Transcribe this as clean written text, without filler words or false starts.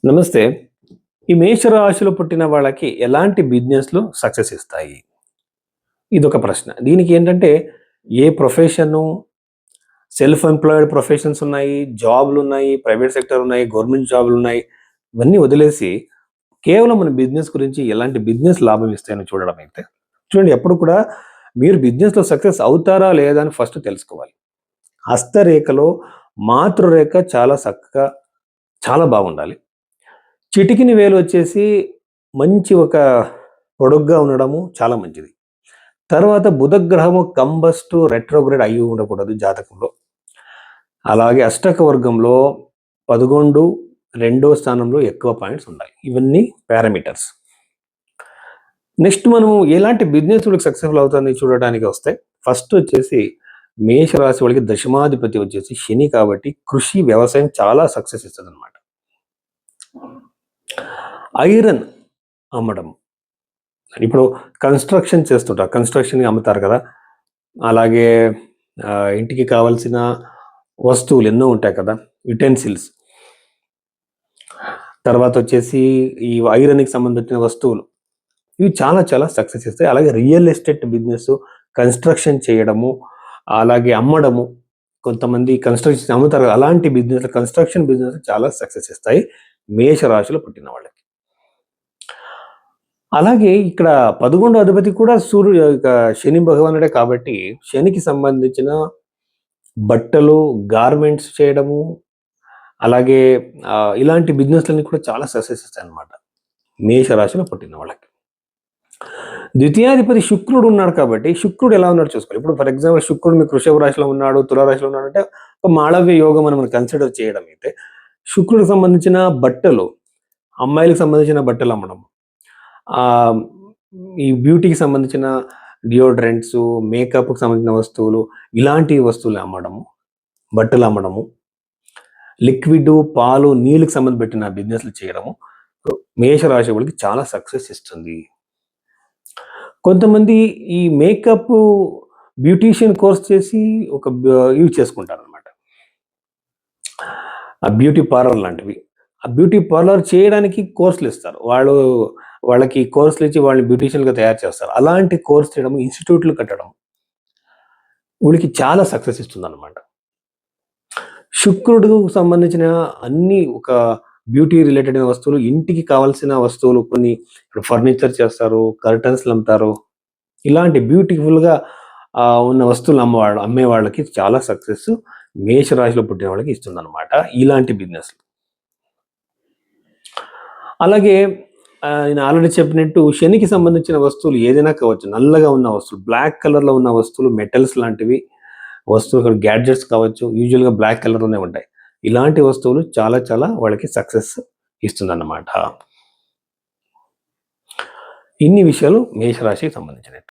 నమస్తే. ఈ మేషరాశిలో పుట్టిన వాళ్ళకి ఎలాంటి బిజినెస్‌లు సక్సెస్ ఇస్తాయి? ఇదొక ప్రశ్న. దీనికి ఏంటంటే ఏ ప్రొఫెషను, సెల్ఫ్ ఎంప్లాయిడ్ ప్రొఫెషన్స్ ఉన్నాయి, జాబ్‌లున్నాయి, ప్రైవేట్ సెక్టార్ ఉన్నాయి, గవర్నమెంట్ జాబ్‌లున్నాయి. ఇవన్నీ వదిలేసి కేవలం మన బిజినెస్ గురించి ఎలాంటి బిజినెస్ లాభం ఇస్తాయని చూడడం అయితే చూడండి, ఎప్పుడు కూడా మీరు బిజినెస్‌లో సక్సెస్ అవుతారా లేదా అని ఫస్ట్ తెలుసుకోవాలి. హస్తరేఖలో మాతృరేఖ చాలా చక్కగా చాలా బాగుండాలి. చిటికిన వేలు వచ్చేసి మంచి ఒక పొడుగ్గా ఉండడము చాలా మంచిది. తర్వాత బుధగ్రహము కంబస్ట్ రెట్రోగ్రేడ్ అయ్యి ఉండకూడదు జాతకంలో. అలాగే అష్టక వర్గంలో 11 రెండో స్థానంలో ఎక్కువ పాయింట్స్ ఉండాలి. ఇవన్నీ పారామీటర్స్. నెక్స్ట్ మనము ఎలాంటి బిజినెస్ వాళ్ళకి సక్సెస్‌ఫుల్ అవుతుందని చూడడానికి వస్తే ఫస్ట్ వచ్చేసి మేషరాశి వాళ్ళకి దశమాధిపతి వచ్చేసి శని కాబట్టి కృషి, వ్యవసాయం చాలా సక్సెస్ ఇస్తదనమాట. ఐరన్ అమ్మడం. ఇప్పుడు కన్‌స్ట్రక్షన్ చేస్తుంటారు. కన్‌స్ట్రక్షన్‌కి అమ్ముతారు కదా! అలాగే ఇంటికి కావాల్సిన వస్తువులు ఎన్నో ఉంటాయి కదా! యుటెన్సిల్స్. తర్వాతొచ్చేసి ఈ ఐరన్‌కి సంబంధించిన వస్తువులు. ఇవి చాలా చాలా సక్సెస్ ఇస్తాయి. అలాగే రియల్ ఎస్టేట్ బిజినెస్, కన్‌స్ట్రక్షన్ చేయడము, అలాగే అమ్మడము. కొంతమంది కన్‌స్ట్రక్షన్ అమ్ముతారు కదా! అలాంటి బిజినెస్ కన్‌స్ట్రక్షన్ బిజినెస్ చాలా సక్సెస్ ఇస్తాయి మేషరాశిలో పుట్టిన వాళ్ళకి. అలాగే ఇక్కడ 11 అధిపతి కూడా శని భగవానుడే కాబట్టి, శనికి సంబంధించిన బట్టలు, గార్మెంట్స్ చేయడము, అలాగే ఇలాంటి బిజినెస్‌లన్నీ కూడా చాలా సక్సెస్ ఇస్తాయన్నమాట. మేషరాశిలో పుట్టిన వాళ్ళకి. ద్వితీయాధిపతి శుక్రుడు ఉన్నాడు కాబట్టి, శుక్రుడు ఎలా ఉన్నాడో చూసుకోవాలి. ఇప్పుడు ఫర్ ఎగ్జాంపుల్ శుక్రుడు మీకు వృషభ రాశిలో ఉన్నాడు, తుల రాశిలో ఉన్నాడంటే ఒక మాళవ్య యోగం అని మనం కన్సిడర్ చేయడం అయితే, శుక్రుడికి సంబంధించిన బట్టలు, అమ్మాయిలకు సంబంధించిన బట్టలు అమ్మడం. ఈ బ్యూటీకి సంబంధించిన డియోడ్రెంట్స్, మేకప్‌కి సంబంధించిన వస్తువులు, ఇలాంటి వస్తువులు అమ్మడము, బట్టలు అమ్మడము, లిక్విడ్, పాలు, నీళ్ళకి సంబంధపెట్టిన బిజినెస్‌లు చేయడము మేషరాశి వాళ్ళకి చాలా సక్సెస్ ఇస్తుంది. కొంతమంది ఈ మేకప్ బ్యూటీషియన్ కోర్స్ చేసి ఒక ఇవి చేసుకుంటారనమాట. ఆ బ్యూటీ పార్లర్ లాంటివి. ఆ బ్యూటీ పార్లర్ చేయడానికి కోర్సులిస్తారు. వాళ్ళకి కోర్సులిచ్చి వాళ్ళని బ్యూటీషియన్‌గా తయారు చేస్తారు. అలాంటి కోర్స్ చేయడం, ఇన్‌స్టిట్యూట్‌లు కట్టడం వీళ్ళకి చాలా సక్సెస్ ఇస్తుందనమాట. శుక్రుడుకు సంబంధించిన అన్ని ఒక బ్యూటీ రిలేటెడ్ అయిన వస్తువులు, ఇంటికి కావాల్సిన వస్తువులు కొన్ని ఇప్పుడు ఫర్నిచర్ చేస్తారు, కర్టెన్స్‌లు అమ్ముతారు. ఇలాంటి బ్యూటిఫుల్‌గా ఉన్న వస్తువులు అమ్మే వాళ్ళకి చాలా సక్సెస్ మేషరాశిలో పుట్టిన వాళ్ళకి ఇస్తుందనమాట ఇలాంటి బిజినెస్‌లు. అలాగే నేను ఆల్రెడీ చెప్పినట్టు శనికి సంబంధించిన వస్తువులు ఏదైనా కావచ్చు. నల్లగా ఉన్న వస్తువులు, బ్లాక్ కలర్‌లో ఉన్న వస్తువులు, మెటల్స్ లాంటివి వస్తువులు, గ్యాడ్జెట్స్ కావచ్చు. యూజువల్‌గా బ్లాక్ కలర్‌లోనే ఉంటాయి. ఇలాంటి వస్తువులు చాలా చాలా వాళ్ళకి సక్సెస్ ఇస్తుందన్నమాట. ఇన్ని విషయాలు మేషరాశికి సంబంధించినవి.